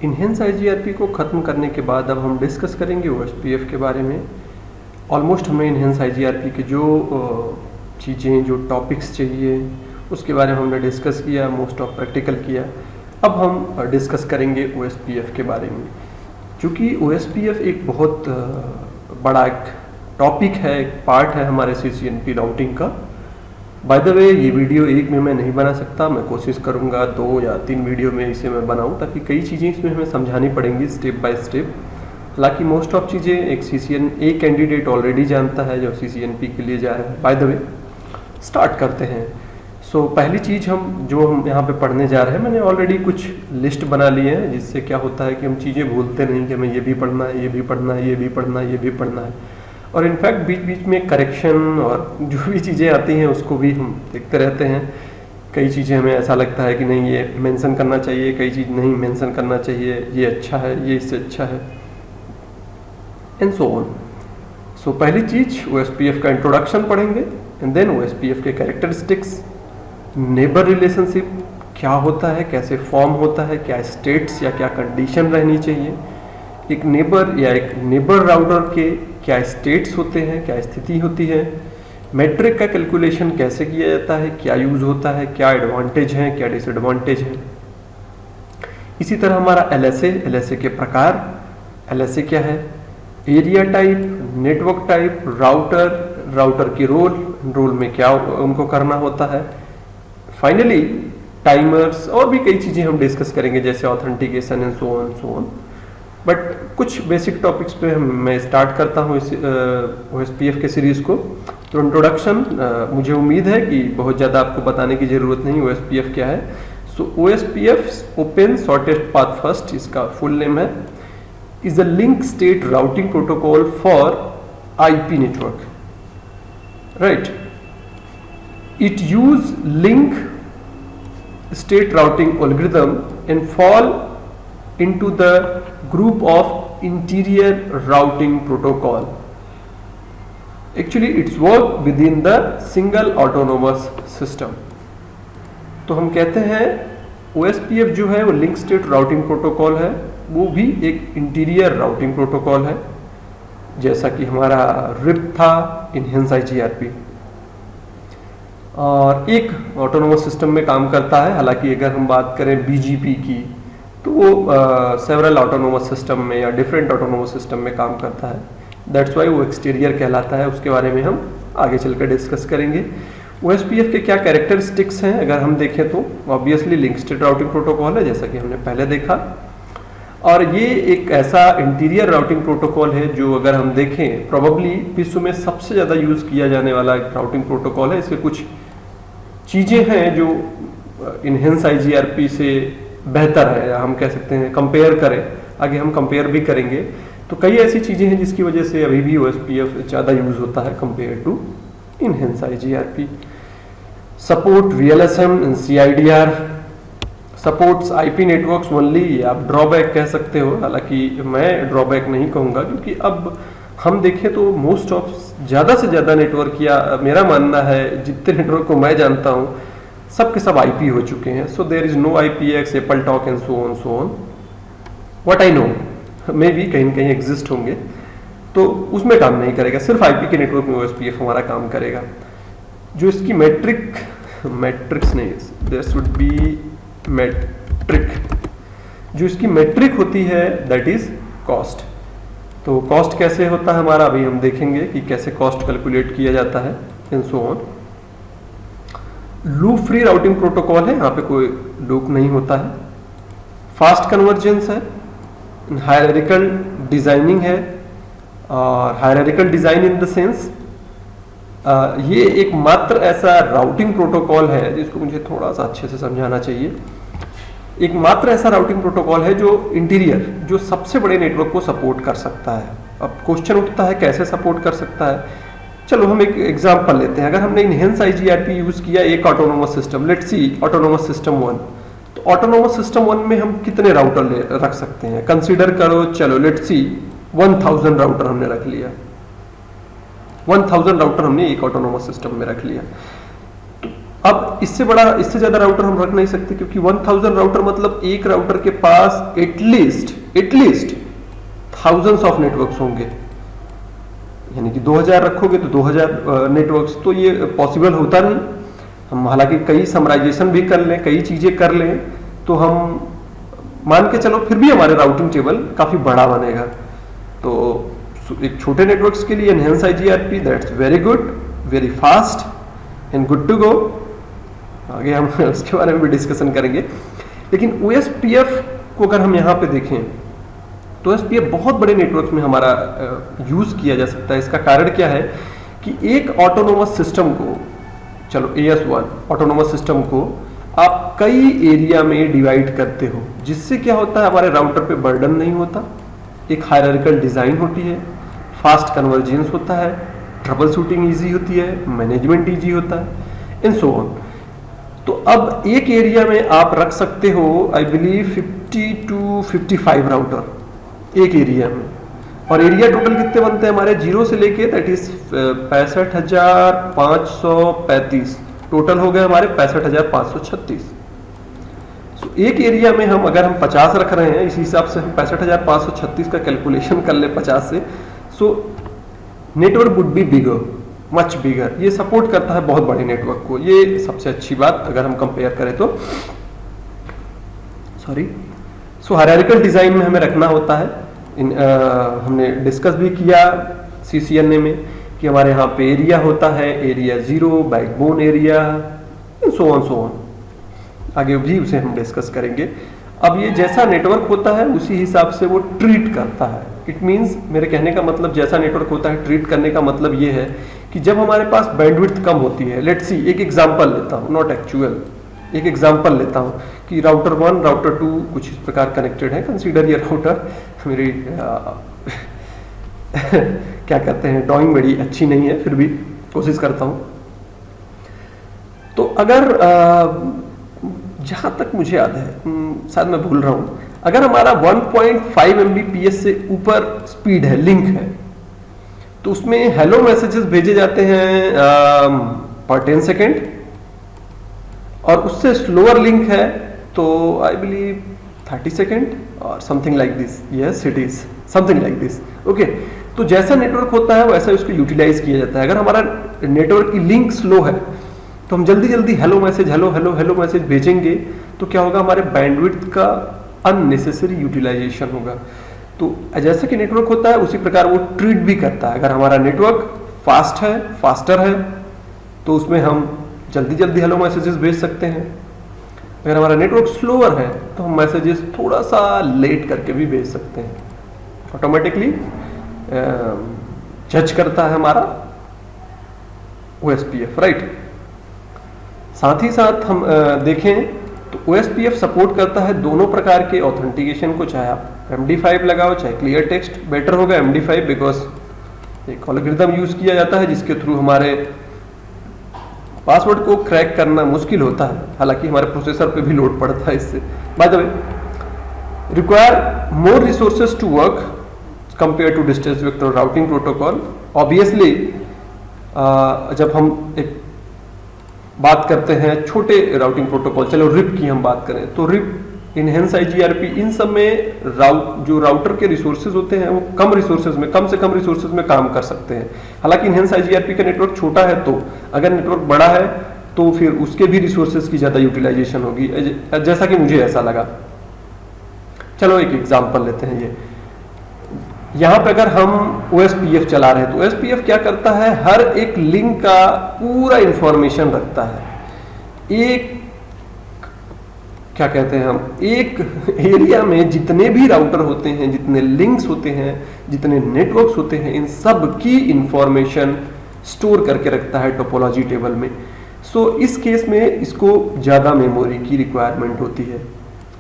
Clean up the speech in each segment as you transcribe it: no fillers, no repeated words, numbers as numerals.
Enhance आईजीआरपी को ख़त्म करने के बाद अब हम डिस्कस करेंगे ओएसपीएफ के बारे में। ऑलमोस्ट हमने इन्हेंस आईजीआरपी के जो चीज़ें, जो टॉपिक्स चाहिए उसके बारे में हमने डिस्कस किया, मोस्ट ऑफ प्रैक्टिकल किया। अब हम डिस्कस करेंगे ओएसपीएफ के बारे में, क्योंकि ओएसपीएफ एक बहुत बड़ा एक टॉपिक है, एक पार्ट है हमारे सीसीएनपी राउटिंग का। बाय द वे ये वीडियो एक में मैं नहीं बना सकता, मैं कोशिश करूँगा 2 या 3 वीडियो में इसे मैं बनाऊँ, ताकि कई चीज़ें इसमें हमें समझानी पड़ेंगी स्टेप बाय स्टेप। हालांकि मोस्ट ऑफ चीज़ें एक CCNA कैंडिडेट ऑलरेडी जानता है जो CCNP के लिए जा रहा है। बाय द वे स्टार्ट करते हैं। पहली चीज़ हम यहाँ पे पढ़ने जा रहे हैं, मैंने ऑलरेडी कुछ लिस्ट बना लिए हैं, जिससे क्या होता है कि हम चीज़ें भूलते नहीं कि हमें ये भी पढ़ना है, ये भी पढ़ना है, ये भी पढ़ना है, ये भी पढ़ना है। और इनफैक्ट बीच बीच में करेक्शन और जो भी चीज़ें आती हैं उसको भी हम देखते रहते हैं। कई चीज़ें हमें ऐसा लगता है कि नहीं ये मेंशन करना चाहिए, कई चीज़ नहीं मेंशन करना चाहिए, ये अच्छा है, ये इससे अच्छा है, एंड सो ऑन। पहली चीज़ OSPF का इंट्रोडक्शन पढ़ेंगे, एंड देन OSPF के कैरेक्टरिस्टिक्स, नेबर रिलेशनशिप क्या होता है, कैसे फॉर्म होता है, क्या स्टेट्स या क्या कंडीशन रहनी चाहिए, एक नेबर या एक नेबर राउटर के क्या स्टेट्स होते हैं, क्या स्थिति होती है, मैट्रिक का कैलकुलेशन कैसे किया जाता है, क्या यूज़ होता है, क्या एडवांटेज है, क्या डिसएडवांटेज है। इसी तरह हमारा LSA के प्रकार, LSA क्या है, area type, network type, router की रोल में क्या उनको करना होता है। फाइनली टाइमर्स और भी कई चीज़ें हम डिस्कस करेंगे, जैसे authentication and so on. But कुछ बेसिक टॉपिक्स पे मैं स्टार्ट करता हूँ इस OSPF के सीरीज़ को। तो इंट्रोडक्शन, मुझे उम्मीद है कि बहुत ज़्यादा आपको बताने की ज़रूरत नहीं OSPF क्या है। OSPF open shortest path first, इसका फुल नेम है, is a link state routing protocol for IP network, right. It use link state routing algorithm and fall into the group of interior routing protocol. Actually it's work within the single autonomous system. तो हम कहते हैं OSPF जो है वो link state routing protocol है, वो भी एक इंटीरियर राउटिंग प्रोटोकॉल है, जैसा कि हमारा RIP था, इन्हेंस IGRP, और एक ऑटोनोमस सिस्टम में काम करता है। हालांकि अगर हम बात करें BGP की, तो वो सेवरल ऑटोनोमस सिस्टम में या डिफरेंट ऑटोनोमस सिस्टम में काम करता है। दैट्स वाई वो एक्सटीरियर कहलाता है। उसके बारे में हम आगे चलकर डिस्कस करेंगे। OSPF के क्या कैरेक्टरिस्टिक्स हैं अगर हम देखें तो obviously link state routing protocol है, जैसा कि हमने पहले देखा, और ये एक ऐसा इंटीरियर राउटिंग प्रोटोकॉल है जो अगर हम देखें प्रोबेबली विश्व में सबसे ज़्यादा यूज़ किया जाने वाला एक राउटिंग प्रोटोकॉल है। इसके कुछ चीज़ें हैं जो इन्हेंस IGRP से बेहतर है, या हम कह सकते हैं कंपेयर करें, आगे हम कंपेयर भी करेंगे। तो कई ऐसी चीज़ें हैं जिसकी वजह से अभी भी OSPF ज़्यादा यूज़ होता है compare to enhanced IGRP। Support VLSM and CIDR, supports IP networks only, या आप ड्रॉबैक कह सकते हो। हालांकि मैं ड्रॉबैक नहीं कहूँगा, क्योंकि अब हम देखें तो मोस्ट ऑफ ज़्यादा से ज़्यादा नेटवर्क, या मेरा मानना है जितने नेटवर्क को मैं जानता हूँ सब के सब IP हो चुके हैं। So there is no IPX, Apple talk and so on. What I know, मे भी कहीं न कहीं एग्जिस्ट होंगे, तो उसमें काम नहीं करेगा। सिर्फ IP के नेटवर्क में OSPF हमारा काम करेगा। जो इसकी मैट्रिक्स नहीं, देयर शुड बी मैट्रिक, जो इसकी मैट्रिक होती है दैट इज कॉस्ट। तो कॉस्ट कैसे होता है हमारा, अभी हम देखेंगे कि कैसे कॉस्ट कैलकुलेट किया जाता है and so on. Loop free routing protocol है, यहाँ पे कोई लूप नहीं होता है। फास्ट कन्वर्जेंस है, हायरार्किकल डिजाइनिंग है, और hierarchical design in the sense ये एक मात्र ऐसा राउटिंग प्रोटोकॉल है जिसको मुझे थोड़ा सा अच्छे से समझाना चाहिए। एक मात्र ऐसा राउटिंग प्रोटोकॉल है जो इंटीरियर, जो सबसे बड़े नेटवर्क को सपोर्ट कर सकता है। अब क्वेश्चन उठता है कैसे सपोर्ट कर सकता है। चलो हम एक एग्जांपल लेते हैं। अगर हमने इन्हेंस IGRP यूज किया एक autonomous system, let's see autonomous system 1, तो ऑटोनोमस सिस्टम 1 में हम कितने राउटर रख सकते हैं, कंसीडर करो। चलो लेट्स सी 1000 राउटर हमने रख लिया, 1000 राउटर हमने एक ऑटोनोमस सिस्टम में रख लिया। तो अब इससे ज़्यादा राउटर हम रख नहीं सकते, क्योंकि 1000 राउटर मतलब एक राउटर के पास एटलीस्ट थाउजेंड्स ऑफ नेटवर्क्स होंगे। यानी कि 2000 रखोगे तो 2000 नेटवर्क्स, तो ये पॉसिबल होता नहीं। हम हालांकि कई समराइजेशन भी कर लें, कई चीज़ें कर लें, तो हम मान के चलो फिर भी हमारे राउटिंग टेबल काफ़ी बड़ा बनेगा। तो एक छोटे नेटवर्क्स के लिए enhanced IGRP that's very good, very fast and good to go. आगे हम उसके बारे में भी डिस्कशन करेंगे। लेकिन OSPF को अगर हम यहाँ पे देखें तो OSPF बहुत बड़े नेटवर्क्स में हमारा यूज़ किया जा सकता है। इसका कारण क्या है कि एक ऑटोनोमस सिस्टम को, चलो AS1 ऑटोनोमस सिस्टम को आप कई एरिया में डिवाइड करते हो, जिससे क्या होता है हमारे राउटर पे बर्डन नहीं होता, एक हायरार्किकल डिज़ाइन होती है, फास्ट कन्वर्जेंस होता है, ट्रबल शूटिंग ईजी होती है, मैनेजमेंट ईजी होता है एंड सो ऑन। तो अब एक एरिया में आप रख सकते हो आई बिलीव 50 to 55 राउटर एक एरिया में। और एरिया टोटल कितने बनते हैं हमारे, 0 से लेके दैट इज 65,535, टोटल हो गए हमारे 65,536। सो एक एरिया में हम अगर हम 50 रख रहे हैं, इसी हिसाब से हम 65,536 का कैलकुलेशन कर ले 50 से, so network would be bigger, much bigger. ये सपोर्ट करता है बहुत बड़े नेटवर्क को, ये सबसे अच्छी बात अगर हम कंपेयर करें तो। सॉरी, सो हायरार्किकल डिजाइन में हमें रखना होता है। हमने डिस्कस भी किया CCNA में कि हमारे यहाँ पे एरिया होता है, area 0, backbone area, so on. आगे भी उसे हम डिस्कस करेंगे। अब ये जैसा नेटवर्क होता है उसी हिसाब से वो ट्रीट करता है। इट मीन्स, मेरे कहने का मतलब जैसा नेटवर्क होता है ट्रीट करने का मतलब ये है कि जब हमारे पास बैंडविड्थ कम होती है, लेट्स सी एक एग्जांपल लेता हूँ, नॉट एक्चुअल, एक एग्जांपल लेता हूँ कि राउटर 1 राउटर 2 कुछ इस प्रकार कनेक्टेड है। कंसीडर ये राउटर, मेरी क्या कहते हैं, ड्राइंग बड़ी अच्छी नहीं है, फिर भी कोशिश करता हूँ। तो अगर जहाँ तक मुझे याद है, शायद मैं भूल रहा हूँ, अगर हमारा 1.5 Mbps से ऊपर स्पीड है, लिंक है, तो उसमें हेलो मैसेजेस भेजे जाते हैं पर 10 सेकेंड, और उससे स्लोअर लिंक है तो आई बिलीव 30 सेकेंड और something like this. Yes it is something like this. Okay, तो जैसा नेटवर्क होता है वैसा उसको यूटिलाइज किया जाता है। अगर हमारा नेटवर्क की लिंक स्लो है तो हम जल्दी जल्दी हेलो मैसेज मैसेज भेजेंगे, तो क्या होगा, हमारे बैंडविड्थ का अननेसेसरी यूटिलाइजेशन होगा। तो जैसा कि नेटवर्क होता है उसी प्रकार वो ट्रीट भी करता है। अगर हमारा नेटवर्क फास्ट है, फास्टर है, तो उसमें हम जल्दी जल्दी हेलो मैसेजेस भेज सकते हैं। अगर हमारा नेटवर्क स्लोअर है तो हम मैसेजेस थोड़ा सा लेट करके भी भेज सकते हैं। ऑटोमेटिकली जज करता है हमारा OSPF, राइट। साथ ही साथ हम देखें तो OSPF सपोर्ट करता है दोनों प्रकार के ऑथेंटिकेशन को, चाहे आप MD5 लगाओ चाहे क्लियर टेक्स्ट। बेटर होगा MD5 बिकॉज एक एल्गोरिथम यूज किया जाता है जिसके थ्रू हमारे पासवर्ड को क्रैक करना मुश्किल होता है, हालांकि हमारे प्रोसेसर पे भी लोड पड़ता है इससे। By the way, require more resources to work compare to distance vector routing protocol. Obviously जब हम एक बात करते हैं छोटे राउटिंग प्रोटोकॉल, चलो रिप की हम बात करें तो रिप, इनहेंस IGRP, इन सब में जो राउटर के रिसोर्सेज होते हैं वो कम से कम रिसोर्सेज में काम कर सकते हैं। हालांकि इनहेंस IGRP का नेटवर्क छोटा है, तो अगर नेटवर्क बड़ा है तो फिर उसके भी रिसोर्सेज की ज़्यादा यूटिलाइजेशन होगी, जैसा कि मुझे ऐसा लगा। चलो एक एग्जांपल लेते हैं। ये यहाँ पे अगर हम OSPF चला रहे हैं तो OSPF क्या करता है, हर एक लिंक का पूरा इंफॉर्मेशन रखता है। एक क्या कहते हैं हम, एक एरिया में जितने भी राउटर होते हैं, जितने लिंक्स होते हैं, जितने नेटवर्क्स होते हैं, इन सब की इंफॉर्मेशन स्टोर करके रखता है टोपोलॉजी टेबल में। सो इस केस में इसको ज़्यादा मेमोरी की रिक्वायरमेंट होती है।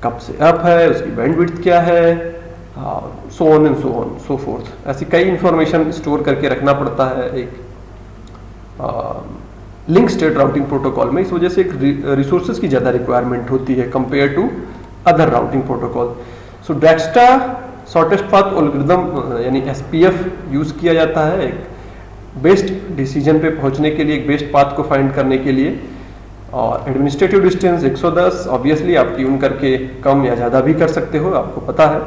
कब से अप है, उसकी बैंडविड्थ क्या है, सो ऑन सो फोर्थ। ऐसी कई इंफॉर्मेशन स्टोर करके रखना पड़ता है एक लिंक स्टेट राउटिंग प्रोटोकॉल में। इस वजह से एक रिसोर्सेज की ज़्यादा रिक्वायरमेंट होती है compare to other routing protocol. So Dijkstra shortest path algorithm यानी SPF यूज़ किया जाता है एक बेस्ट डिसीजन पे पहुंचने के लिए, एक बेस्ट पाथ को फाइंड करने के लिए। और एडमिनिस्ट्रेटिव डिस्टेंस 110, ऑब्वियसली आप ट्यून करके कम या ज़्यादा भी कर सकते हो, आपको पता है।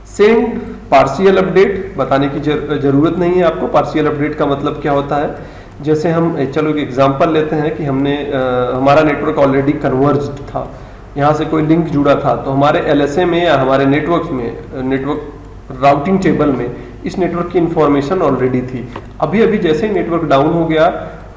सेंड पार्शियल अपडेट बताने की जरूरत नहीं है आपको। पार्शियल अपडेट का मतलब क्या होता है, जैसे हम चलो एक एग्जांपल लेते हैं कि हमने हमारा नेटवर्क ऑलरेडी कन्वर्ज्ड था, यहाँ से कोई लिंक जुड़ा था, तो हमारे एलएसए में या हमारे नेटवर्क में, नेटवर्क राउटिंग टेबल में इस नेटवर्क की इंफॉर्मेशन ऑलरेडी थी। अभी अभी जैसे ही नेटवर्क डाउन हो गया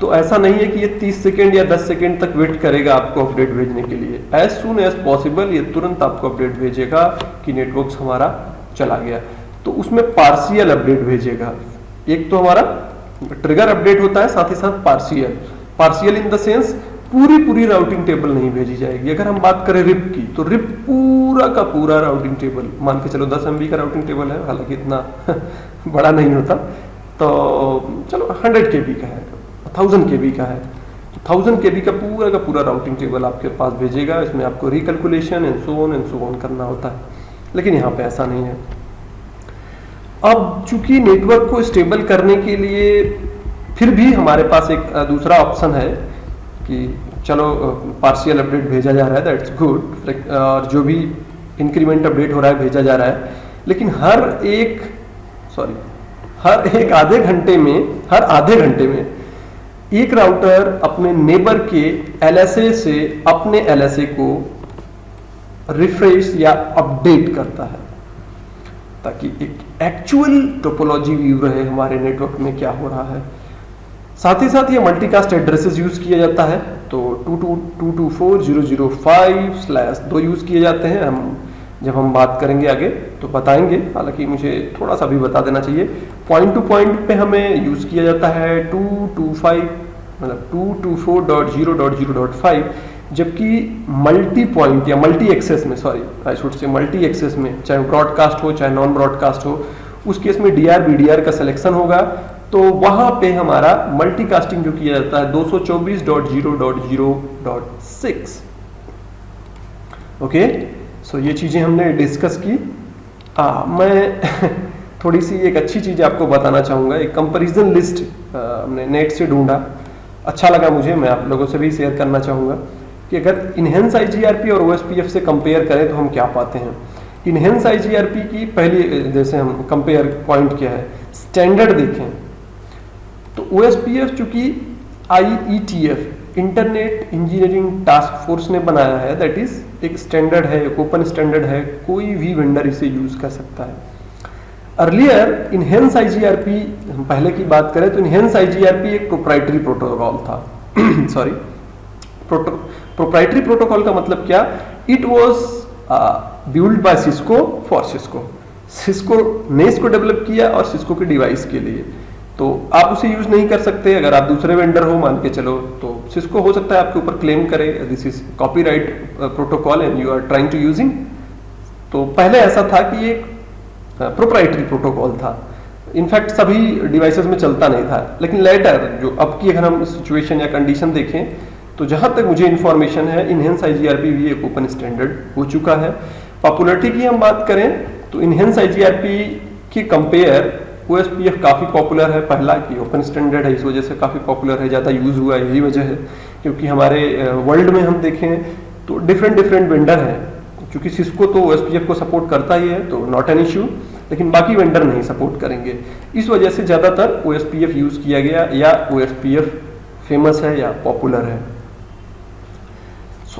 तो ऐसा नहीं है कि ये 30 सेकेंड या 10 सेकेंड तक वेट करेगा आपको अपडेट भेजने के लिए। एज सुन एज पॉसिबल ये तुरंत आपको अपडेट भेजेगा कि नेटवर्क हमारा चला गया। तो उसमें पार्शियल अपडेट भेजेगा। एक तो हमारा ट्रिगर अपडेट होता है, साथ ही साथ पार्शियल इन द सेंस पूरी राउटिंग टेबल नहीं भेजी जाएगी। अगर हम बात करें रिप की, तो रिप पूरा का पूरा राउटिंग टेबल, मान के चलो 10 MB का राउटिंग टेबल है, हालांकि इतना बड़ा नहीं होता, तो चलो 100 KB का है, 1000 KB का है, तो 1000 KB का पूरा राउटिंग टेबल आपके पास भेजेगा। इसमें आपको रिकैलकुलेशन एंड सो ऑन करना होता है, लेकिन यहाँ पे ऐसा नहीं है। अब चूंकि नेटवर्क को स्टेबल करने के लिए फिर भी हमारे पास एक दूसरा ऑप्शन है कि चलो पार्शियल अपडेट भेजा जा रहा है, दैट्स गुड, और जो भी इंक्रीमेंट अपडेट हो रहा है भेजा जा रहा है, लेकिन हर आधे घंटे में एक राउटर अपने नेबर के एलएसए से अपने एलएसए को रिफ्रेश या अपडेट करता है, ताकि एक एक्चुअल टोपोलॉजी व्यू रहे हमारे नेटवर्क में क्या हो रहा है। साथ ही साथ ये मल्टीकास्ट एड्रेसेस यूज किया जाता है, तो 224.0.0.5/2 यूज किए जाते हैं। जब हम बात करेंगे आगे तो बताएंगे, हालांकि मुझे थोड़ा सा भी बता देना चाहिए। पॉइंट टू पॉइंट पे हमें यूज किया जाता है 224.0.0.5, जबकि मल्टी पॉइंट या मल्टी एक्सेस में, मल्टी एक्सेस में, चाहे ब्रॉडकास्ट हो चाहे नॉन ब्रॉडकास्ट हो, उस केस में DRBDR का सिलेक्शन होगा, तो वहां पे हमारा मल्टीकास्टिंग जो किया जाता है 224.0.0.6। ओके, सो ये चीजें हमने डिस्कस की। मैं थोड़ी सी एक अच्छी चीज आपको बताना चाहूंगा। एक कंपैरिजन लिस्ट हमने नेट से ढूंढा, अच्छा लगा मुझे, मैं आप लोगों से भी शेयर करना चाहूंगा कि अगर इनहेंस IGRP और OSPF से कंपेयर करें तो हम क्या पाते हैं। इनहेंस IGRP की पहली, जैसे हम कंपेयर पॉइंट क्या है, स्टैंडर्ड देखें तो OSPF चूंकि IETF internet engineering task force ने बनाया है, दैट इज एक स्टैंडर्ड है, एक ओपन स्टैंडर्ड है, कोई भी वेंडर इसे यूज कर सकता है। अर्लियर इनहेंस IGRP, हम पहले की बात करें तो इनहेंस IGRP एक प्रोप्राइटरी प्रोटोकॉल था। प्रोप्राइटरी प्रोटोकॉल का मतलब क्या, it was build by Cisco for Cisco. Cisco ने इसको डेवलप किया और सिस्को के डिवाइस के लिए, तो आप उसे यूज नहीं कर सकते। अगर आप दूसरे वेंडर हो, मान के चलो, तो सिस्को हो सकता है आपके ऊपर क्लेम करे this is copyright protocol and you are trying to using. तो पहले ऐसा था कि एक प्रोप्राइटरी प्रोटोकॉल था, इनफैक्ट सभी डिवाइसेस में चलता नहीं था। लेकिन लेटर जो अब की अगर हम सिचुएशन या कंडीशन देखें, तो जहां तक मुझे इंफॉर्मेशन है, इनहेंस IGRP भी एक ओपन स्टैंडर्ड हो चुका है। पॉपुलरिटी की हम बात करें तो इनहेंस IGRP की कंपेयर OSPF काफ़ी पॉपुलर है। पहला कि ओपन स्टैंडर्ड है, इस वजह से काफ़ी पॉपुलर है, ज़्यादा यूज़ हुआ है, यही वजह है। क्योंकि हमारे वर्ल्ड में हम देखें तो डिफरेंट वेंडर हैं। क्योंकि सिस्को तो OSPF को सपोर्ट करता ही है, तो नॉट एन इश्यू, लेकिन बाकी वेंडर नहीं सपोर्ट करेंगे। इस वजह से ज़्यादातर OSPF यूज़ किया गया, या OSPF फेमस है या पॉपुलर है।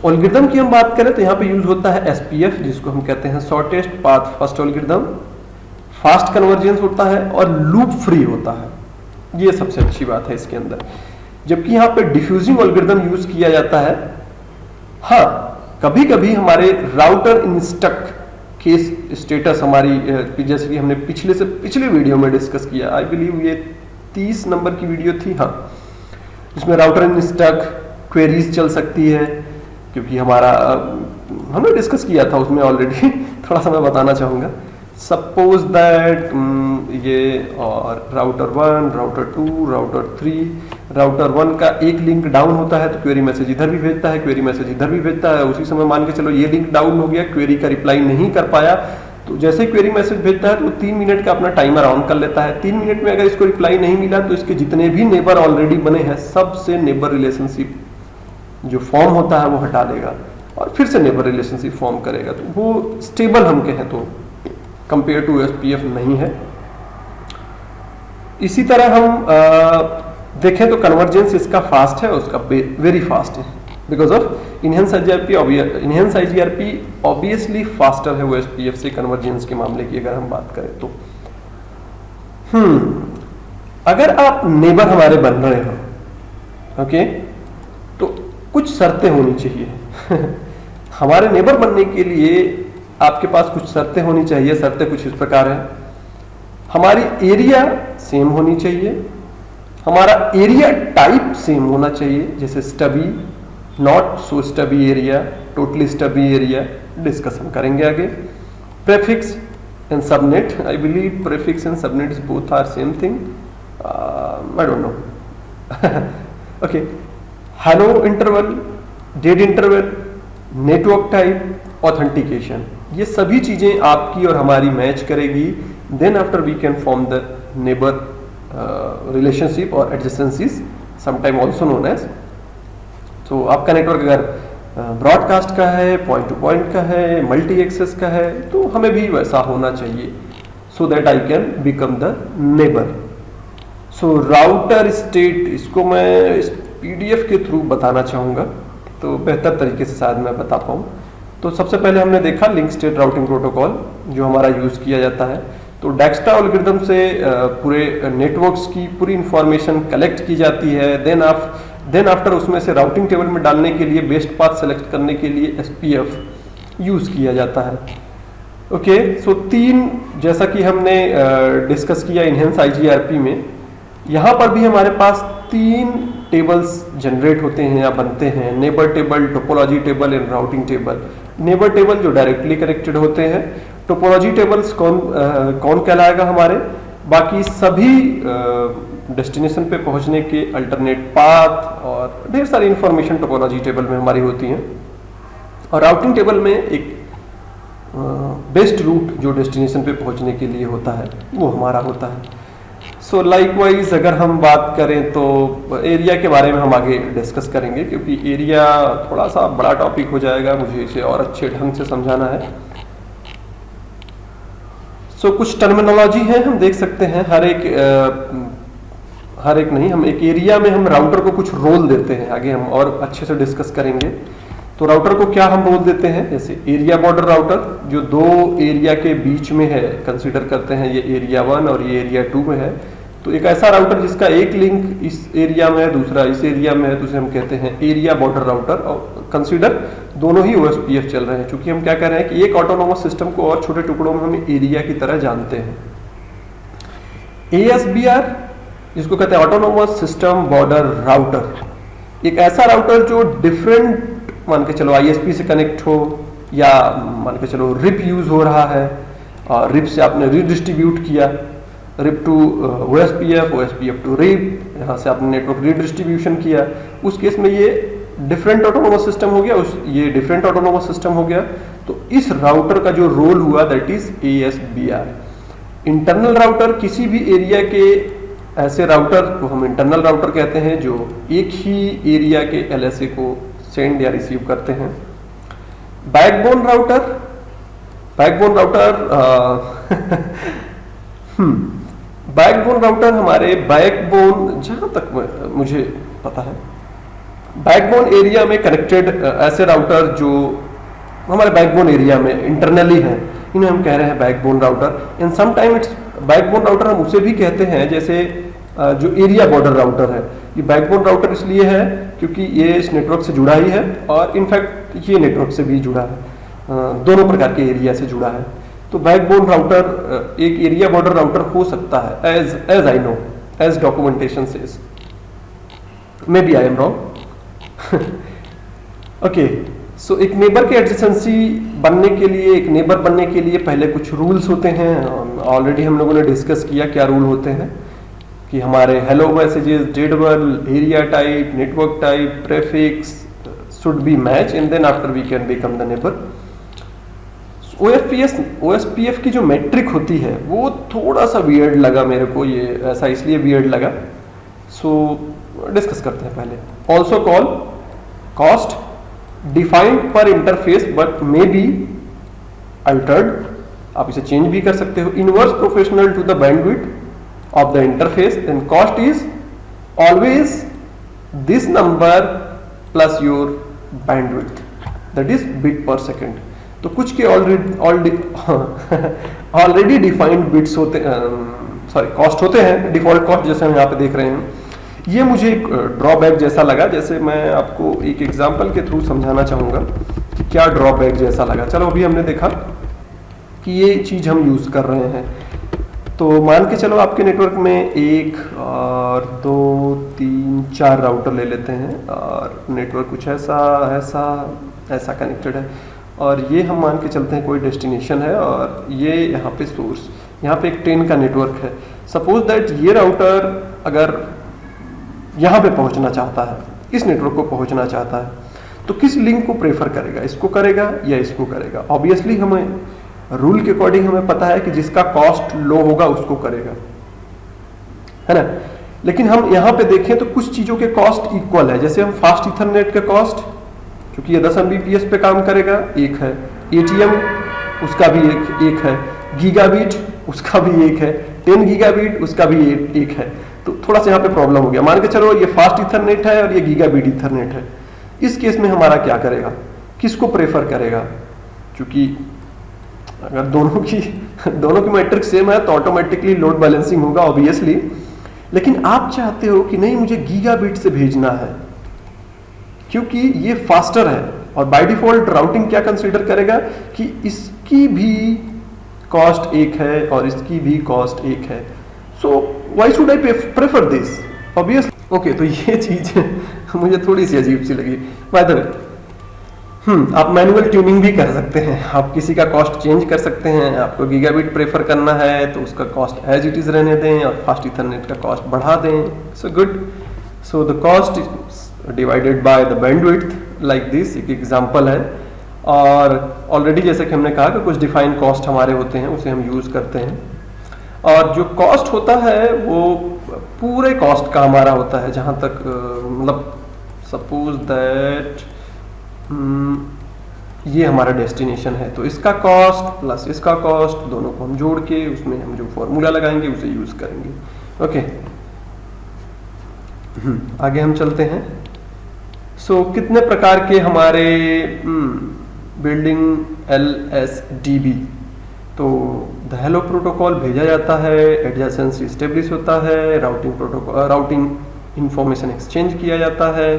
एल्गोरिथम की हम बात करें तो यहाँ पे यूज होता है SPF, जिसको हम कहते हैं shortest path first algorithm. Fast convergence होता है और लूप फ्री होता है, ये सबसे अच्छी बात है इसके अंदर। जबकि यहाँ पे डिफ्यूजिंग एल्गोरिथम यूज किया जाता है। हाँ, कभी कभी हमारे राउटर इन स्टक केस स्टेटस हमारी, जैसे कि हमने पिछले वीडियो में डिस्कस किया, आई बिलीव ये 30 नंबर की वीडियो थी, हाँ, जिसमें राउटर इन स्टक क्वेरीज चल सकती है। क्योंकि हमारा हमने डिस्कस किया था उसमें ऑलरेडी, थोड़ा सा मैं बताना चाहूँगा। सपोज दैट ये और राउटर 1, राउटर 2, राउटर 3, राउटर 1 का एक लिंक डाउन होता है तो क्वेरी मैसेज इधर भी भेजता है, क्वेरी मैसेज इधर भी भेजता है। उसी समय मान के चलो ये लिंक डाउन हो गया, क्वेरी का रिप्लाई नहीं कर पाया, तो जैसे ही क्वेरी मैसेज भेजता है तो 3 मिनट का अपना टाइमर ऑन कर लेता है। 3 मिनट में अगर इसको रिप्लाई नहीं मिला तो इसके जितने भी नेबर ऑलरेडी बने हैं सबसे नेबर रिलेशनशिप जो फॉर्म होता है वो हटा देगा और फिर से नेबर रिलेशनशिप फॉर्म करेगा। तो वो स्टेबल हम कहें तो कंपेयर टू OSPF नहीं है। इसी तरह हम देखें तो कन्वर्जेंस इसका फास्ट है, उसका वेरी फास्ट है because of enhance IGRP obviously faster है OSPF से कन्वर्जेंस के मामले की अगर हम बात करें तो। अगर आप नेबर हमारे बन रहे हो ओके, तो कुछ शर्तें होनी चाहिए हमारे नेबर बनने के लिए आपके पास कुछ शर्तें होनी चाहिए। शर्तें कुछ इस प्रकार है, हमारी एरिया सेम होनी चाहिए, हमारा एरिया टाइप सेम होना चाहिए, जैसे stubby, not so stubby area, totally stubby area, discuss हम करेंगे आगे। Prefix and subnet, I believe prefix and subnet both are same thing, I don't know okay. Hello interval, dead interval, network type, authentication, ये सभी चीजें आपकी और हमारी match करेगी। Then after we can form the neighbour relationship और adjacencies sometime also known as. तो आपका नेटवर्क अगर ब्रॉडकास्ट का है, पॉइंट टू पॉइंट का है, मल्टी एक्सेस का है, तो हमें भी वैसा होना चाहिए so that I can become the neighbour. So router state, इसको मैं इस PDF के थ्रू बताना चाहूँगा तो बेहतर तरीके से शायद मैं बता पाऊँ। तो सबसे पहले हमने देखा लिंक स्टेट राउटिंग प्रोटोकॉल जो हमारा यूज़ किया जाता है। तो डेक्स्ट्रा एल्गोरिथम से पूरे नेटवर्क्स की पूरी इंफॉर्मेशन कलेक्ट की जाती है। देन आफ्टर उसमें से राउटिंग टेबल में डालने के लिए बेस्ट पाथ सेलेक्ट करने के लिए SPF यूज़ किया जाता है। ओके, सो 3 जैसा कि हमने डिस्कस किया इनहेंस IGRP में, यहाँ पर भी हमारे पास 3 टेबल्स जनरेट होते हैं या बनते हैं, neighbour table, topology table and routing table. Neighbour table जो डायरेक्टली कनेक्टेड होते हैं, टोपोलॉजी टेबल्स कौन कहलाएगा हमारे, बाकी सभी डेस्टिनेशन पे पहुंचने के अल्टरनेट पाथ और ढेर सारी इंफॉर्मेशन टोपोलॉजी टेबल में हमारी होती हैं। और राउटिंग टेबल में एक बेस्ट रूट जो डेस्टिनेशन पे पहुंचने के लिए होता है वो हमारा होता है। सो लाइकवाइज अगर हम बात करें तो एरिया के बारे में हम आगे डिस्कस करेंगे क्योंकि एरिया थोड़ा सा बड़ा टॉपिक हो जाएगा, मुझे इसे और अच्छे ढंग से समझाना है। सो कुछ टर्मिनोलॉजी है, हम देख सकते हैं हर एक नहीं, हम एक एरिया में हम राउटर को कुछ रोल देते हैं, आगे हम और अच्छे से डिस्कस करेंगे। तो राउटर को क्या हम रोल देते हैं, जैसे एरिया बॉर्डर राउटर जो 2 एरिया के बीच में है, कंसीडर करते हैं ये एरिया 1 और ये एरिया 2 में है। तो एक ऐसा राउटर जिसका एक लिंक इस एरिया में है, दूसरा इस एरिया में है, तो उसे हम कहते हैं एरिया बॉर्डर राउटर। और कंसीडर दोनों ही OSPF चल रहे हैं, क्योंकि हम क्या कह रहे हैं कि एक ऑटोनोमस सिस्टम को और छोटे टुकड़ों में हम एरिया की तरह जानते हैं। ASBR जिसको कहते हैं ऑटोनोमस सिस्टम बॉर्डर राउटर, एक ऐसा राउटर जो डिफरेंट मान के चलो ISP से कनेक्ट हो या मान के चलो रिप यूज हो रहा है और रिप से आपने रीडिस्ट्रीब्यूट किया, RIP to OSPF to RIP, यहाँ से आपने नेटवर्क रीडिस्ट्रीब्यूशन किया, उस केस में ये डिफरेंट ऑटोनोमस सिस्टम हो गया, ये डिफरेंट ऑटोनोमस सिस्टम हो गया। तो इस राउटर का जो रोल हुआ that is ASBR। Internal router किसी भी एरिया के ऐसे राउटर को हम इंटरनल राउटर कहते हैं जो एक ही एरिया के LSA को सेंड या रिसीव करते हैं। बैकबोन राउटर, बैकबोन राउटर हमारे बैकबोन, जहां तक मुझे पता है, बैकबोन एरिया में कनेक्टेड ऐसे राउटर जो हमारे बैकबोन एरिया में इंटरनली हैं, इन्हें हम कह रहे हैं backbone router. And sometime it's backbone router हम उसे भी कहते हैं जैसे जो एरिया बॉर्डर राउटर है। ये बैकबोन राउटर इसलिए है क्योंकि ये इस नेटवर्क से जुड़ा ही है और इनफैक्ट ये नेटवर्क से भी जुड़ा है, दोनों प्रकार के एरिया से जुड़ा है। तो बैकबोन राउटर एक एरिया बॉर्डर राउटर हो सकता है as I know, as documentation says, may be I am wrong. Okay, so एक नेबर के एडजेसेंसी बनने के लिए, एक नेबर बनने के लिए पहले कुछ रूल्स होते हैं। ऑलरेडी हम लोगों ने डिस्कस किया क्या रूल होते हैं कि हमारे hello messages, dead bell, area type, network type, prefix should be match and then after we can become the neighbour. OSPF की जो मेट्रिक होती है वो थोड़ा सा वियर्ड लगा मेरे को, ये ऐसा इसलिए वियर्ड लगा। सो डिस्कस करते हैं पहले। Also call cost defined per interface but may be altered, आप इसे चेंज भी कर सकते हो, inverse professional to the bandwidth of the interface, then cost is always this number plus your bandwidth, that is bit per second. तो कुछ के already defined bits होते सॉरी कॉस्ट होते हैं, डिफॉल्ट कॉस्ट जैसे हम यहाँ पे देख रहे हैं। ये मुझे एक ड्रॉबैक जैसा लगा, जैसे मैं आपको एक एग्जांपल के थ्रू समझाना चाहूँगा कि क्या ड्रॉबैक जैसा लगा। चलो अभी हमने देखा कि ये चीज़ हम यूज़ कर रहे हैं, तो मान के चलो आपके नेटवर्क में 1 और 2 3 4 राउटर ले लेते हैं और नेटवर्क कुछ ऐसा ऐसा ऐसा कनेक्टेड है, और ये हम मान के चलते हैं कोई डेस्टिनेशन है और ये यहाँ पे सोर्स, यहाँ पे एक 10 का नेटवर्क है। सपोज दैट ये राउटर अगर यहाँ पे पहुँचना चाहता है, इस नेटवर्क को पहुँचना चाहता है, तो किस लिंक को प्रेफर करेगा, इसको करेगा या इसको करेगा? ऑब्वियसली हमें रूल के अकॉर्डिंग हमें पता है कि जिसका कॉस्ट लो होगा उसको करेगा, है ना। लेकिन हम यहाँ पे देखें तो कुछ चीज़ों के कॉस्ट इक्वल है। जैसे हम फास्ट इथरनेट का कॉस्ट, क्योंकि ये 10 Mbps पे काम करेगा, एक है। ATM उसका भी एक है, गीगाबिट उसका भी एक है, 10 गीगाबिट उसका भी एक है। तो थोड़ा सा यहाँ पे प्रॉब्लम हो गया। मान के चलो ये फास्ट इथरनेट है और ये गीगाबिट इथरनेट है। इस केस में हमारा क्या करेगा, किसको प्रेफर करेगा? क्योंकि अगर दोनों की मैट्रिक सेम है तो ऑटोमेटिकली लोड बैलेंसिंग होगा ऑब्वियसली। लेकिन आप चाहते हो कि नहीं मुझे गीगाबिट से भेजना है क्योंकि ये फास्टर है, और बाय डिफॉल्ट राउटिंग क्या कंसीडर करेगा कि इसकी भी कॉस्ट एक है और इसकी भी कॉस्ट एक है, so why should I prefer this obviously. Okay, तो ये चीज मुझे थोड़ी सी अजीब सी लगी। बाय द वे आप मैनुअल ट्यूनिंग भी कर सकते हैं, आप किसी का कॉस्ट चेंज कर सकते हैं। आपको गीगाबिट प्रेफर करना है तो उसका कॉस्ट एज इट इज रहने दें और फास्ट इथरनेट का कॉस्ट बढ़ा दें। So good, so the cost is divided by the bandwidth like this, एक एग्जांपल है। और ऑलरेडी जैसे कि हमने कहा कि कुछ डिफाइन कॉस्ट हमारे होते हैं, उसे हम यूज करते हैं। और जो कॉस्ट होता है वो पूरे कॉस्ट का हमारा होता है, जहाँ तक मतलब सपोज दैट ये हमारा डेस्टिनेशन है, तो इसका कॉस्ट प्लस इसका कॉस्ट दोनों को हम जोड़ के उसमें हम जो फॉर्मूला लगाएंगे उसे यूज करेंगे। ओके, आगे हम चलते हैं। सो कितने प्रकार के हमारे बिल्डिंग LSDB, तो द हेलो प्रोटोकॉल भेजा जाता है, एडजेसेंसी एस्टेब्लिश होता है, राउटिंग इंफॉर्मेशन एक्सचेंज किया जाता है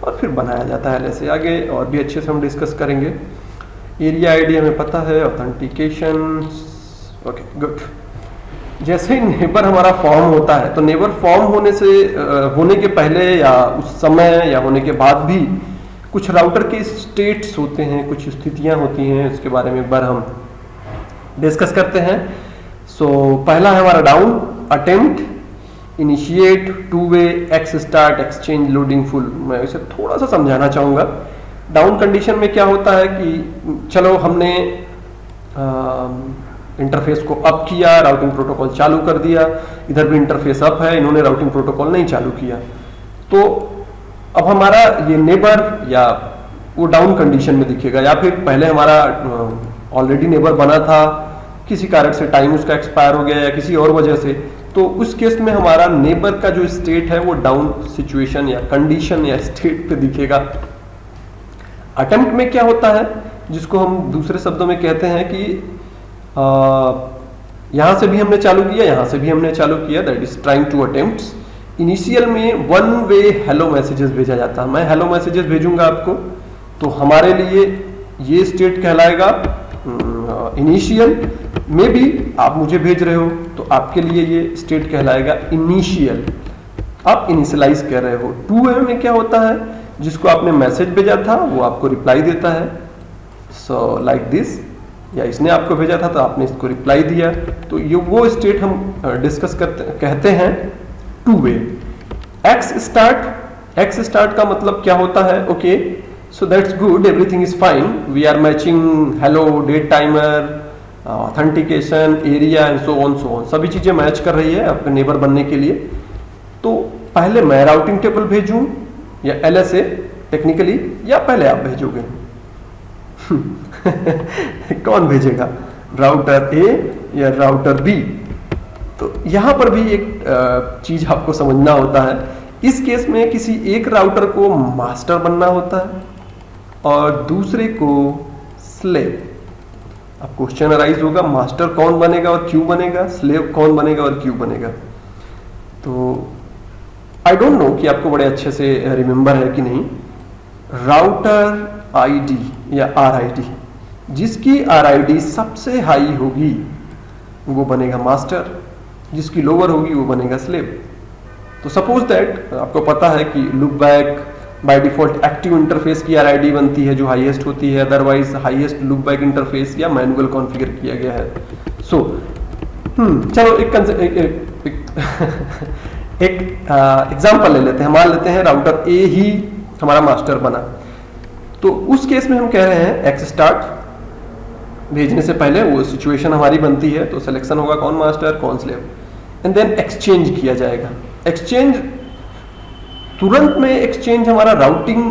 और फिर बनाया जाता है LSA। आगे और भी अच्छे से हम डिस्कस करेंगे। एरिया आईडी हमें पता है, ऑथेंटिकेशन। Okay good. जैसे ही नेबर हमारा फॉर्म होता है, तो नेबर फॉर्म होने के पहले या उस समय या होने के बाद भी कुछ राउटर के स्टेट्स होते हैं, कुछ स्थितियां होती हैं, उसके बारे में एक बार हम डिस्कस करते हैं। सो पहला है हमारा down, attempt, initiate, two way, x start, exchange, loading full. मैं इसे थोड़ा सा समझाना चाहूँगा। डाउन कंडीशन में क्या होता है कि चलो हमने इंटरफेस को अप किया, राउटिंग प्रोटोकॉल चालू कर दिया, इधर भी इंटरफेस अप है, इन्होंने राउटिंग प्रोटोकॉल नहीं चालू किया, तो अब हमारा ये नेबर या वो डाउन कंडीशन में दिखेगा। या फिर पहले हमारा ऑलरेडी नेबर बना था, किसी कारण से टाइम उसका एक्सपायर हो गया या किसी और वजह से, तो उस केस में हमारा नेबर का जो स्टेट है वो डाउन सिचुएशन या कंडीशन या स्टेट पे दिखेगा। अटेम्प्ट में क्या होता है, जिसको हम दूसरे शब्दों में कहते हैं कि यहां से भी हमने चालू किया, यहां से भी हमने चालू किया, that is trying to attempts. Initial में वन वे हेलो मैसेजेस भेजा जाता है, मैं हेलो मैसेजेस भेजूंगा आपको, तो हमारे लिए ये स्टेट कहलाएगा इनिशियल। में भी आप मुझे भेज रहे हो तो आपके लिए ये स्टेट कहलाएगा इनिशियल, आप इनिशियलाइज कर रहे हो। 2 में क्या होता है, जिसको आपने मैसेज भेजा था वो आपको रिप्लाई देता है, सो लाइक दिस, या इसने आपको भेजा था तो आपने इसको रिप्लाई दिया, तो ये वो स्टेट हम डिस्कस कहते हैं 2 वे। एक्स स्टार्ट का मतलब क्या होता है, okay so that's good, everything is fine, we are matching hello, dead timer, authentication, area and so on, सभी चीजें मैच कर रही है आपके नेबर बनने के लिए। तो पहले मैं राउटिंग टेबल भेजूं या LSA, टेक्निकली, या पहले आप भेजोगे? कौन भेजेगा, राउटर ए या राउटर बी? तो यहाँ पर भी एक चीज आपको समझना होता है। इस केस में किसी एक राउटर को मास्टर बनना होता है और दूसरे को स्लेव। अब क्वेश्चन अराइज होगा, मास्टर कौन बनेगा और क्यों बनेगा, स्लेव कौन बनेगा और क्यों बनेगा? तो आई डोंट नो कि आपको बड़े अच्छे से रिमेंबर है कि नहीं। राउटर आईडी या आरआईडी, जिसकी आरआईडी सबसे हाई होगी वो बनेगा मास्टर, जिसकी लोअर होगी वो बनेगा स्लेव। तो सपोज दैट आपको पता है कि loop back by default active interface की आरआईडी बनती है जो हाईएस्ट होती है, otherwise highest loop back interface या मैनुअल कॉन्फ़िगर किया गया है। सो चलो एक एग्जांपल ले लेते हैं। मान लेते हैं राउटर ए ही हमारा मास्टर बना, तो उस केस में हम कह रहे हैं एक्स स्टार्ट भेजने से पहले वो सिचुएशन हमारी बनती है, तो सिलेक्शन होगा कौन मास्टर कौन स्लेव, एंड देन एक्सचेंज किया जाएगा। एक्सचेंज तुरंत में एक्सचेंज हमारा राउटिंग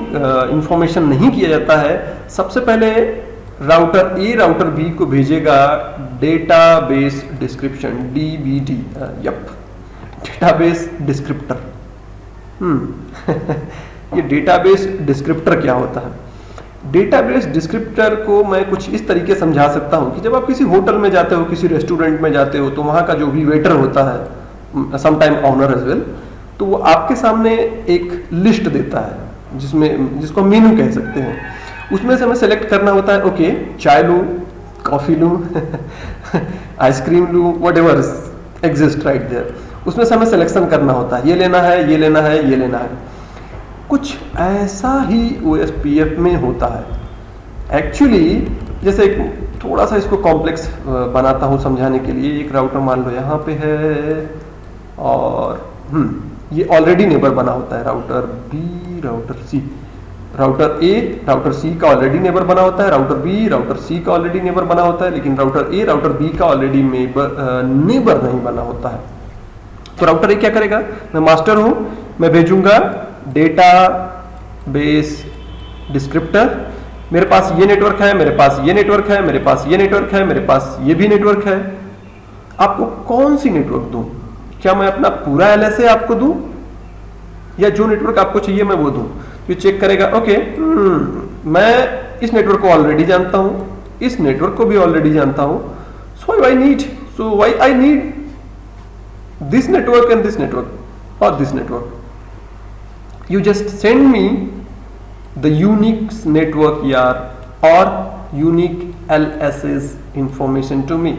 इंफॉर्मेशन नहीं किया जाता है। सबसे पहले राउटर ए राउटर बी को भेजेगा database description, DBD, yup, database descriptor. ये डेटाबेस डिस्क्रिप्टर क्या होता है? डेटाबेस डिस्क्रिप्टर को मैं कुछ इस तरीके समझा सकता हूँ कि जब आप किसी होटल में जाते हो, किसी रेस्टोरेंट में जाते हो, तो वहाँ का जो भी वेटर होता है, समटाइम ऑनर एज वेल, तो वो आपके सामने एक लिस्ट देता है जिसको मेनू कह सकते हैं। उसमें से हमें सेलेक्ट करना होता है, ओके चाय लूँ, कॉफ़ी लूँ, आइसक्रीम लूँ, whatever exist right there. उसमें से हमें सिलेक्शन करना होता है, ये लेना है, ये लेना है, ये लेना है। कुछ ऐसा ही OSPF में होता है। एक्चुअली जैसे एक थोड़ा सा इसको कॉम्प्लेक्स बनाता हूँ समझाने के लिए। एक राउटर मान लो यहाँ पे है और ये ऑलरेडी नेबर बना होता है, राउटर बी, राउटर सी। राउटर ए राउटर सी का ऑलरेडी नेबर बना होता है, राउटर बी राउटर सी का ऑलरेडी नेबर बना होता है, लेकिन राउटर ए राउटर बी का ऑलरेडी नेबर नहीं बना होता है। तो राउटर ए क्या करेगा, मैं मास्टर हूं, मैं भेजूंगा डेटा बेस डिस्क्रिप्टर, मेरे पास ये नेटवर्क है, मेरे पास ये नेटवर्क है, मेरे पास ये नेटवर्क है, मेरे पास ये भी नेटवर्क है। आपको कौन सी नेटवर्क दूं? क्या मैं अपना पूरा LSA आपको दूं या जो नेटवर्क आपको चाहिए मैं वो दूं? तो चेक करेगा, ओके मैं इस नेटवर्क को ऑलरेडी जानता हूं, इस नेटवर्क को भी ऑलरेडी जानता हूं, so why I need this network and this network or this network. You just send me the unique network यार or unique LSS information to me.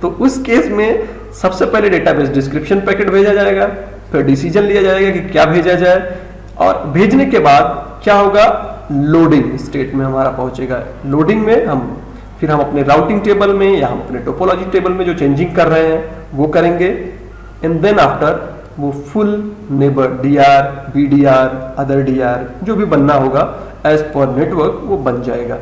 तो उस केस में सबसे पहले डेटाबेस डिस्क्रिप्शन पैकेट भेजा जाएगा, फिर डिसीजन लिया जाएगा कि क्या भेजा जाए, और भेजने के बाद क्या होगा, लोडिंग स्टेट में हमारा पहुंचेगा। लोडिंग में फिर हम अपने राउटिंग टेबल में या हम अपने टोपोलॉजी टेबल में जो चेंजिंग कर रहे हैं वो करेंगे, एंड देन आफ्टर वो full neighbour DR, BDR, other DR जो भी बनना होगा एज पर नेटवर्क वो बन जाएगा।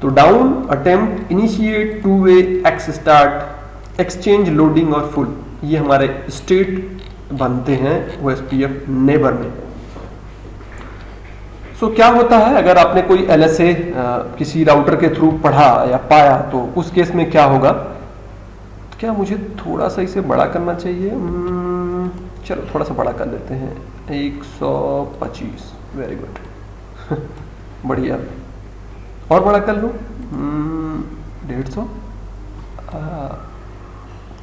तो down, attempt, initiate, two way, x start, exchange, loading और फुल, ये हमारे स्टेट बनते हैं OSPF नेबर में। तो क्या होता है अगर आपने कोई LSA किसी राउटर के थ्रू पढ़ा या पाया, तो उस केस में क्या होगा? तो क्या मुझे थोड़ा सा इसे बड़ा करना चाहिए? चलो थोड़ा सा बड़ा कर लेते हैं, 125, वेरी गुड, बढ़िया। और बड़ा कर लूँ 150,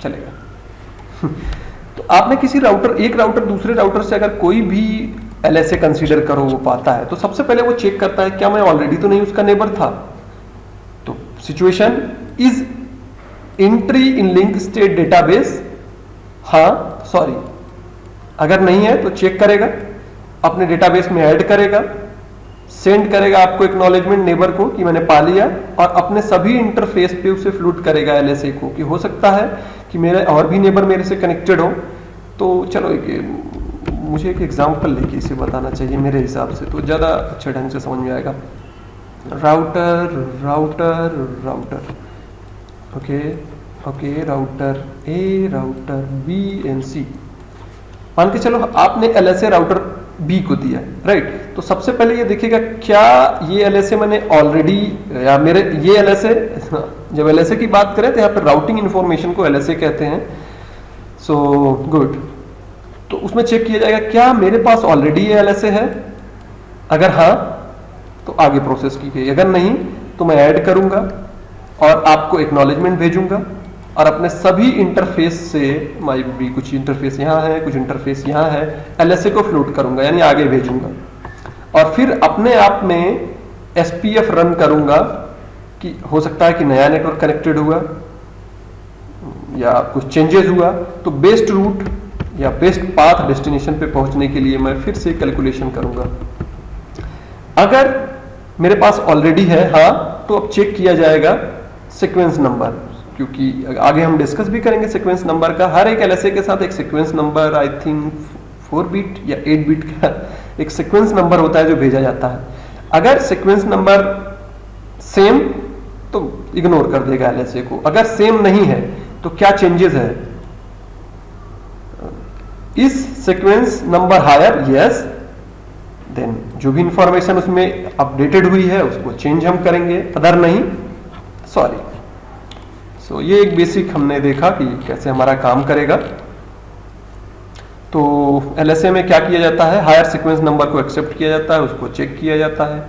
चलेगा। तो आपने किसी एक राउटर दूसरे राउटर से अगर कोई भी LSA कंसीडर करो वो पाता है, तो सबसे पहले वो चेक करता है क्या मैं ऑलरेडी तो नहीं उसका नेबर था। तो situation is entry in link state database, हाँ सॉरी, अगर नहीं है तो चेक करेगा, अपने डेटाबेस में ऐड करेगा, सेंड करेगा आपको एक्नॉलेजमेंट नेबर को कि मैंने पा लिया, और अपने सभी इंटरफेस पे उसे फ्लूट करेगा LSA को कि हो सकता है कि मेरे और भी नेबर मेरे से कनेक्टेड हो। तो चलो मुझे एक एग्जांपल लेके इसे बताना चाहिए मेरे हिसाब से, तो ज़्यादा अच्छे ढंग से समझ में आएगा। Router router router okay router A, router B and C, मान के चलो आपने LSA राउटर B को दिया, राइट। तो सबसे पहले ये देखिएगा क्या ये LSA मैंने ऑलरेडी, या मेरे ये LSA, जब LSA की बात करें तो यहाँ पर राउटिंग इन्फॉर्मेशन को LSA कहते हैं। सो गुड, तो उसमें चेक किया जाएगा क्या मेरे पास ऑलरेडी ये LSA है, अगर हाँ तो आगे प्रोसेस की गई, अगर नहीं तो मैं ऐड करूंगा और आपको एक्नॉलेजमेंट भेजूंगा और अपने सभी इंटरफेस से, माई भी कुछ इंटरफेस यहाँ है, कुछ इंटरफेस यहाँ है, LSA को फ्लोट करूंगा यानी आगे भेजूंगा और फिर अपने आप में SPF रन करूंगा कि हो सकता है कि नया नेटवर्क कनेक्टेड हुआ या कुछ चेंजेस हुआ, तो बेस्ट रूट या बेस्ट पाथ डेस्टिनेशन पे पहुंचने के लिए मैं फिर से कैलकुलेशन करूंगा। अगर मेरे पास ऑलरेडी है हाँ, तो अब चेक किया जाएगा सीक्वेंस नंबर, क्योंकि आगे हम डिस्कस भी करेंगे सीक्वेंस नंबर का। हर एक LSA के साथ एक sequence number, I think 4 bit या 8 बिट का एक सीक्वेंस नंबर होता है जो भेजा जाता है। अगर सीक्वेंस नंबर सेम तो इग्नोर कर देगा LSA को, अगर सेम नहीं है तो क्या चेंजेस है, इस sequence number higher, yes, then जो भी इंफॉर्मेशन उसमें अपडेटेड हुई है उसको चेंज हम करेंगे, अदर नहीं सॉरी। सो ये एक बेसिक हमने देखा कि कैसे हमारा काम करेगा। तो LSA में क्या किया जाता है, हायर सीक्वेंस नंबर को एक्सेप्ट किया जाता है, उसको चेक किया जाता है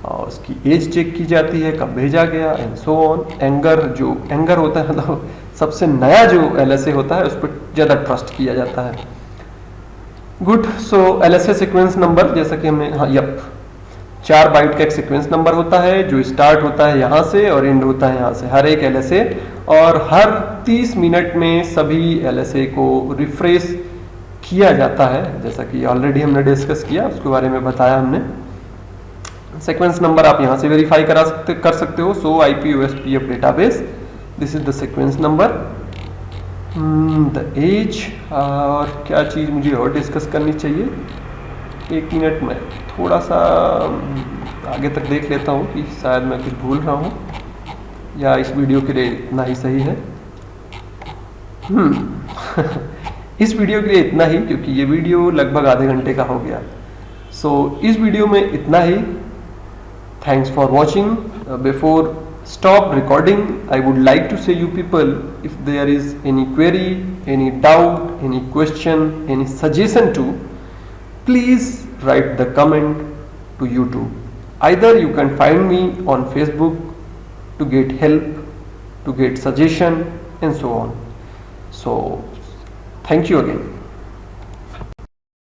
और उसकी एज चेक की जाती है, कब भेजा गया एंड सो ऑन। एंगर होता है मतलब सबसे नया जो LSA होता है उस पर ज़्यादा ट्रस्ट किया जाता है। गुड, सो LSA सीक्वेंस नंबर जैसा कि हमने, हाँ यप, 4 बाइट का एक सीक्वेंस नंबर होता है जो स्टार्ट होता है यहाँ से और एंड होता है यहाँ से, हर एक LSA, और हर 30 मिनट में सभी LSA को रिफ्रेश किया जाता है, जैसा कि ऑलरेडी हमने डिस्कस किया, उसके बारे में बताया हमने। सीक्वेंस नंबर आप यहाँ से वेरीफाई कर सकते हो। So IP OSPF database, this is the sequence number, the age, और क्या चीज़ मुझे और डिस्कस करनी चाहिए, 1 मिनट में थोड़ा सा आगे तक देख लेता हूँ कि शायद मैं कुछ भूल रहा हूँ या इस वीडियो के लिए इतना ही सही है। इस वीडियो के लिए इतना ही, क्योंकि ये वीडियो लगभग आधे घंटे का हो गया। सो इस वीडियो में इतना ही। Thanks for watching. Before stop recording, I would like to say you people, if there is any query, any doubt, any question, any suggestion to, please write the comment to YouTube. Either you can find me on Facebook to get help, to get suggestion and so on. So thank you again.